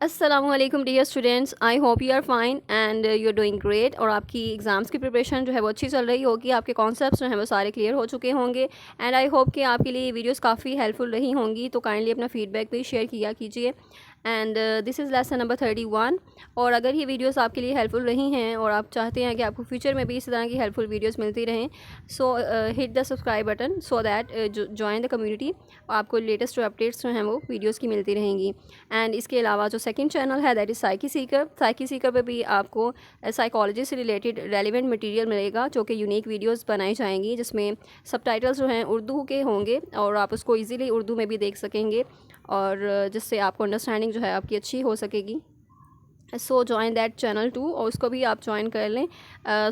अस्सलामुअलैकुम dear students, I hope you are fine and you are doing great. और आपकी exams की preparation जो है वो अच्छी चल रही होगी, आपके कॉन्सेप्ट्स जो हैं वो सारे क्लियर हो चुके होंगे एंड आई होप कि आपके लिए वीडियोस काफ़ी हेल्पफुल रही होंगी। तो काइंडली अपना फीडबैक भी शेयर किया कीजिए। And this is lesson number 31। और अगर ये वीडियोस आपके लिए हेल्पफुल रही हैं और आप चाहते हैं कि आपको फ्यूचर में भी इस तरह की हेल्पफुल वीडियोस मिलती रहें, सो hit the subscribe button so that join the community. आपको लेटेस्ट जो अपडेट्स जो हैं वो वीडियोस की मिलती रहेंगी। एंड इसके अलावा जो सेकंड चैनल है दैट इज़ साइकी सीकर पे भी आपको साइकोलॉजी से रिलेटेड रेलिवेंट मटेरियल मिलेगा, जो कि यूनिक वीडियोस बनाई जाएंगी जिसमें सबटाइटल्स जो हैं उर्दू के होंगे और आप उसको इजीली उर्दू में भी देख सकेंगे और जिससे आपको अंडरस्टैंडिंग जो है आपकी अच्छी हो सकेगी। So join that channel too, और उसको भी आप ज्वाइन कर लें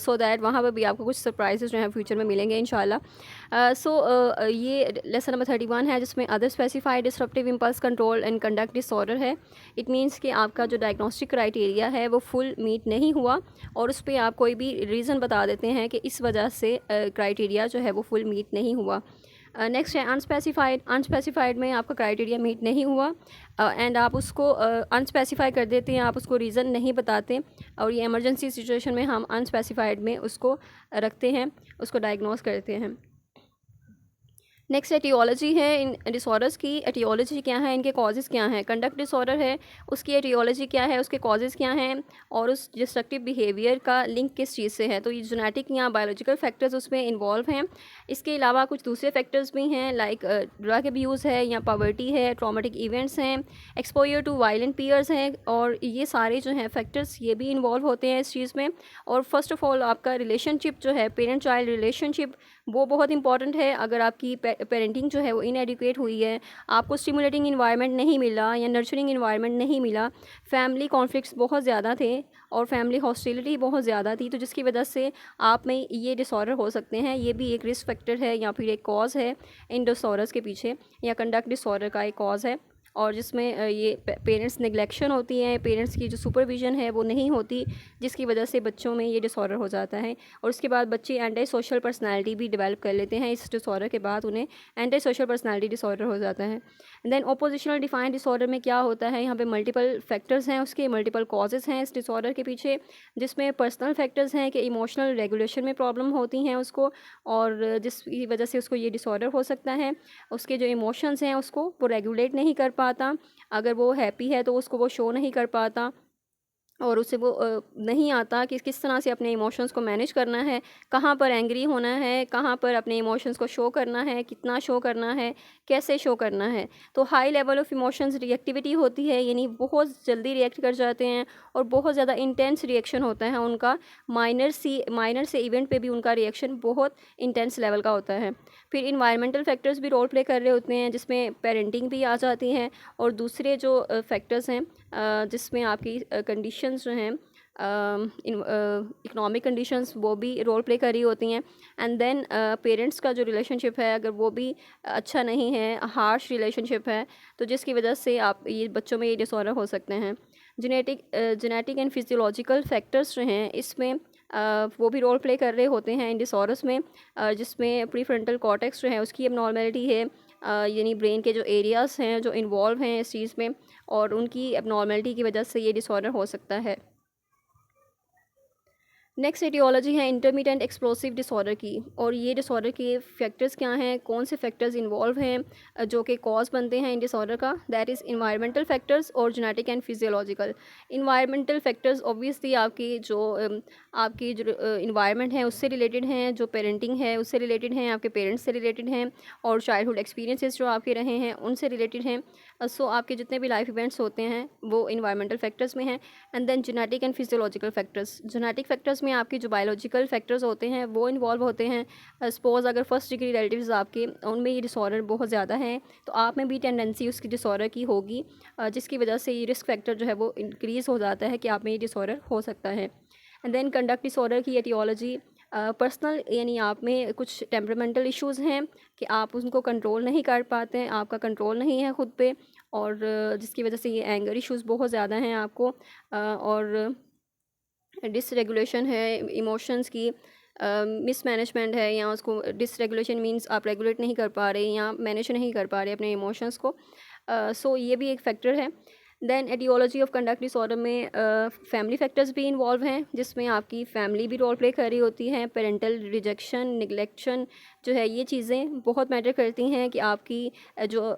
सो दैट वहाँ पर भी आपको कुछ सरप्राइजेज जो हैं फ्यूचर में मिलेंगे इंशाल्लाह। ये लेसन नंबर 31 है जिसमें other specified disruptive impulse control and conduct disorder है। इट मीन्स कि आपका जो डायग्नोस्टिक क्राइटेरिया है वो फुल मीट नहीं हुआ और उस पर आप कोई भी रीज़न बता देते हैं कि इस वजह से क्राइटेरिया जो है वो फुल मीट नहीं हुआ। नेक्स्ट है अनस्पेसिफाइड में आपका क्राइटेरिया मीट नहीं हुआ एंड आप उसको अनस्पेसिफाई कर देते हैं, आप उसको रीज़न नहीं बताते और ये इमरजेंसी सिचुएशन में हम अनस्पेसिफाइड में उसको रखते हैं, उसको डायग्नोस करते हैं। नेक्स्ट एटियोलॉजी है इन डिसऑर्डर्स की। एटियोलॉजी क्या है, इनके कॉजेज़ क्या हैं। कंडक्ट डिसऑर्डर है, उसकी एटियोलॉजी क्या है, उसके कॉजेज़ क्या हैं और उस डिस्ट्रक्टिव बिहेवियर का लिंक किस चीज़ से है। तो ये जेनेटिक या बायोलॉजिकल फैक्टर्स उसमें इन्वॉल्व हैं। इसके अलावा कुछ दूसरे फैक्टर्स भी हैं लाइक ड्रग अब्यूज़ है या पॉवर्टी है, ट्रॉमेटिक इवेंट्स हैं, एक्सपोजर टू वायलेंट पीयर्स हैं और ये सारे जो हैं फैक्टर्स ये भी इन्वॉल्व होते हैं इस चीज़ में। और फर्स्ट ऑफ ऑल आपका रिलेशनशिप जो है, पेरेंट चाइल्ड रिलेशनशिप, वो बहुत इंपॉर्टेंट है। अगर आपकी पेरेंटिंग जो है वो इनएडिक्वेट हुई है, आपको स्टिमुलेटिंग इन्वायरमेंट नहीं मिला या नर्चरिंग इन्वायरमेंट नहीं मिला, फैमिली कॉन्फ्लिक्ट्स बहुत ज़्यादा थे और फैमिली हॉस्टिलिटी बहुत ज़्यादा थी, तो जिसकी वजह से आप में ये डिसऑर्डर हो सकते हैं। ये भी एक रिस्क फैक्टर है या फिर एक कॉज है इन डिसऑर्डर्स के पीछे, या कंडक्ट डिसऑर्डर का एक कॉज है। और जिसमें ये पेरेंट्स नेग्लेक्शन होती है, पेरेंट्स की जो सुपरविजन है वो नहीं होती, जिसकी वजह से बच्चों में ये डिसऑर्डर हो जाता है। और उसके बाद बच्चे एंटी सोशल पर्सनालिटी भी डेवलप कर लेते हैं। इस डिसऑर्डर के बाद उन्हें एंटी सोशल पर्सनालिटी डिसऑर्डर हो जाता है। देन ओपोजिशनल डिफाइंड डिसऑर्डर में क्या होता है, यहाँ पे मल्टीपल फैक्टर्स हैं, उसके मल्टीपल कॉजेज़ हैं इस डिसऑर्डर के पीछे, जिसमें पर्सनल फैक्टर्स हैं कि इमोशनल रेगुलेशन में प्रॉब्लम होती हैं उसको, और जिसकी वजह से उसको ये डिसऑर्डर हो सकता है। उसके जो इमोशंस हैं उसको वो रेगुलेट नहीं कर पाता, अगर वो हैप्पी है तो उसको वो शो नहीं कर पाता और उसे वो नहीं आता कि किस तरह से अपने इमोशंस को मैनेज करना है, कहाँ पर एंग्री होना है, कहाँ पर अपने इमोशंस को शो करना है, कितना शो करना है, कैसे शो करना है। तो high level of emotions reactivity होती है, यानी बहुत जल्दी रिएक्ट कर जाते हैं और बहुत ज़्यादा इंटेंस रिएक्शन होता है उनका। माइनर से इवेंट पे भी उनका रिएक्शन बहुत इंटेंस लेवल का होता है। फिर इन्वायरमेंटल फैक्टर्स भी रोल प्ले कर रहे होते हैं, जिसमें पेरेंटिंग भी आ जाती हैं और दूसरे जो फैक्टर्स हैं जिसमें आपकी कंडीशंस जो हैं, इकोनॉमिक कंडीशंस वो भी रोल प्ले कर रही होती हैं। एंड देन पेरेंट्स का जो रिलेशनशिप है अगर वो भी अच्छा नहीं है, हार्श रिलेशनशिप है, तो जिसकी वजह से आप ये बच्चों में ये डिसऑर्डर हो सकते हैं। जेनेटिक एंड फिजियोलॉजिकल फैक्टर्स जो हैं इसमें वो भी रोल प्ले कर रहे होते हैं इन डिसऑर्डर्स में, जिसमें प्रीफ्रंटल कॉर्टेक्स जो है उसकी एबनॉर्मेलिटी है, यानी ब्रेन के जो एरियाज़ हैं जो इन्वॉल्व हैं इस चीज़ में, और उनकी एबनॉर्मेलिटी की वजह से ये डिसऑर्डर हो सकता है। नेक्स्ट एटियोलॉजी है इंटरमिटेंट एक्सप्लोसिव डिसऑर्डर की, और ये डिसऑर्डर के फैक्टर्स क्या हैं, कौन से फैक्टर्स इन्वॉल्व हैं जो कि कॉज बनते हैं इन डिसऑर्डर का। दैट इज़ इन्वायरमेंटल फैक्टर्स और genetic and physiological. Environmental factors obviously आपकी जो इन्वायरमेंट है उससे रिलेटेड हैं, जो पेरेंटिंग है उससे रिलेटेड हैं, आपके पेरेंट्स से रिलेटेड हैं, और चाइल्डहुड एक्सपीरियंसेस जो आपके रहे हैं उनसे रिलेटेड हैं। सो आपके जितने भी लाइफ इवेंट्स होते हैं वो इन्वायरमेंटल फैक्टर्स में हैं। And then genetic and physiological factors. Genetic factors में आपकी जो बायोलॉजिकल फैक्टर्स होते हैं वो इन्वॉल्व होते हैं। सपोज़ अगर फर्स्ट डिग्री रिलेटिव्स आपके उनमें ये डिसऑर्डर बहुत ज़्यादा हैं, तो आप में भी टेंडेंसी उसकी डिसऑर्डर की होगी, जिसकी वजह से ये रिस्क फैक्टर जो है वो इंक्रीज़ हो जाता है कि आप में ये डिसऑर्डर हो सकता है। एंड देन कंडक्ट डिसऑर्डर की एटियोलॉजी, पर्सनल, यानी आप में कुछ टेम्परामेंटल इश्यूज़ हैं कि आप उनको कंट्रोल नहीं कर पाते हैं, आपका कंट्रोल नहीं है ख़ुद पे, और जिसकी वजह से ये एंगर इश्यूज़ बहुत ज़्यादा हैं आपको, और डिसरेगुलेशन है इमोशंस की, मिसमैनेजमेंट है, या उसको डिसरेगुलेशन मींस आप रेगुलेट नहीं कर पा रहे या मैनेज नहीं कर पा रहे अपने इमोशंस को। सो ये भी एक फैक्टर है। Then etiology of conduct disorder में फैमिली फैक्टर्स भी इन्वॉल्व हैं, जिसमें आपकी फैमिली भी रोल प्ले कर रही होती है। पेरेंटल रिजेक्शन, निगलेक्शन जो है, ये चीज़ें बहुत मैटर करती हैं कि आपकी जो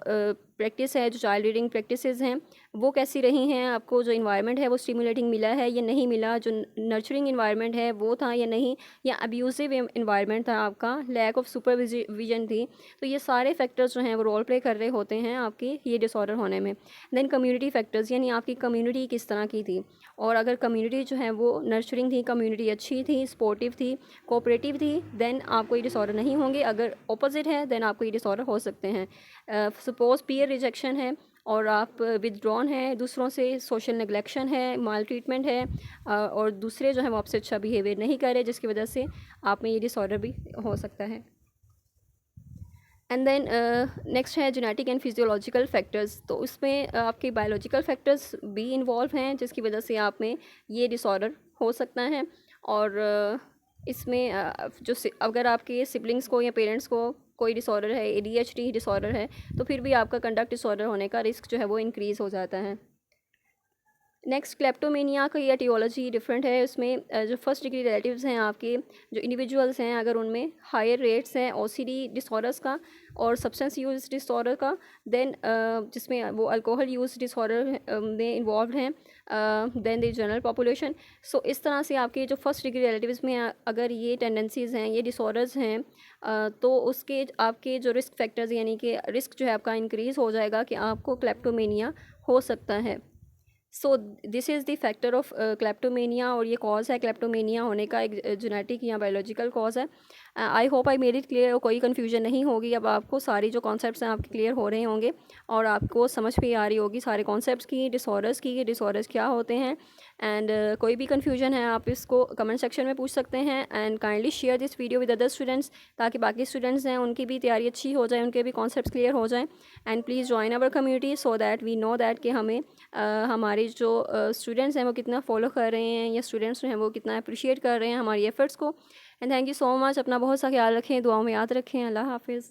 प्रैक्टिस है, जो चाइल्ड रीडिंग प्रैक्टिसेस हैं, वो कैसी रही हैं। आपको जो इन्वायरमेंट है वो स्टिमुलेटिंग मिला है या नहीं मिला, जो नर्चरिंग इन्वायरमेंट है वो था या नहीं, या अब्यूसिव इन्वायरमेंट था आपका, लैक ऑफ सुपरविजन थी। तो ये सारे फैक्टर्स जो हैं वो रोल प्ले कर रहे होते हैं आपकी ये डिसऑर्डर होने में। देन कम्युनिटी फैक्टर्स, यानी आपकी कम्युनिटी किस तरह की थी, और अगर कम्युनिटी जो है वो नर्चरिंग थी, कम्युनिटी अच्छी थी, सपोर्टिव थी, कोऑपरेटिव थी, देन आपको ये डिसऑर्डर नहीं होंगे। अगर ऑपोजिट है देन आपको ये डिसऑर्डर हो सकते हैं। सपोज पीयर रिजेक्शन है और आप विदड्रॉन है दूसरों से, सोशल नेग्लेक्शन है, माल ट्रीटमेंट है, और दूसरे जो है वो आपसे अच्छा बिहेवियर नहीं कर रहे, जिसकी वजह से आप में ये डिसऑर्डर भी हो सकता है। एंड देन नेक्स्ट है जेनेटिक एंड फिजियोलॉजिकल फैक्टर्स। तो उसमें आपके बायोलॉजिकल फैक्टर्स भी इन्वॉल्व हैं, जिसकी वजह से आप में ये डिसऑर्डर हो सकता है। और इसमें अगर आपके सिबलिंग्स को या पेरेंट्स को कोई डिसऑर्डर है, ADHD डिसऑर्डर है, तो फिर भी आपका कंडक्ट डिसऑर्डर होने का रिस्क जो है वो इंक्रीज़ हो जाता है। नेक्स्ट क्लेप्टोमेनिया का ये एटियोलॉजी डिफरेंट है। उसमें जो फर्स्ट डिग्री रिलेटिव्स हैं आपके, जो इंडिविजुअल्स हैं, अगर उनमें हायर रेट्स हैं OCD डिसऑर्डर्स का और सब्सटेंस यूज़ डिसऑर्डर का, देन जिसमें वो अल्कोहल यूज़ डिसऑर्डर में इन्वॉल्व हैं, देन द जनरल पॉपुलेशन। सो इस तरह से आपके जो फर्स्ट डिग्री रिलेटिव्स में अगर ये टेंडेंसीज़ हैं, ये डिसऑर्डर्स हैं, तो उसके आपके जो रिस्क फैक्टर्स, यानी कि रिस्क जो है आपका इंक्रीज़ हो जाएगा कि आपको क्लेप्टोमेनिया हो सकता है। So this is the factor of kleptomania, और ये कॉज है क्लेप्टोमेनिया होने का, एक जेनेटिक या बायोलॉजिकल कॉज है। I hope I made it clear, और कोई कन्फ्यूजन नहीं होगी। अब आपको सारी जो कॉन्सेप्ट्स हैं आपके क्लियर हो रहे होंगे और आपको समझ भी आ रही होगी सारे कॉन्सेप्ट्स की, डिसऑर्डर्स की, डिसऑर्डर्स क्या होते हैं। एंड कोई भी कन्फ्यूजन है आप इसको कमेंट सेक्शन में पूछ सकते हैं। And kindly share this video with other students, ताकि बाकी स्टूडेंट्स हैं उनकी भी तैयारी अच्छी हो जाए, उनके भी कॉन्सेप्ट्स क्लियर हो जाएँ। And please join our community so that we know that कि हमें हमारे जो स्टूडेंट्स हैं वो कितना फॉलो कर रहे हैं, या स्टूडेंट्स जो हैं वो कितना अप्रिशिएट कर रहे हैं हमारी एफ़र्ट्स को। And thank you so much. अपना बहुत सा ख्याल रखें, दुआओं में याद रखें। अल्लाह हाफ़िज़।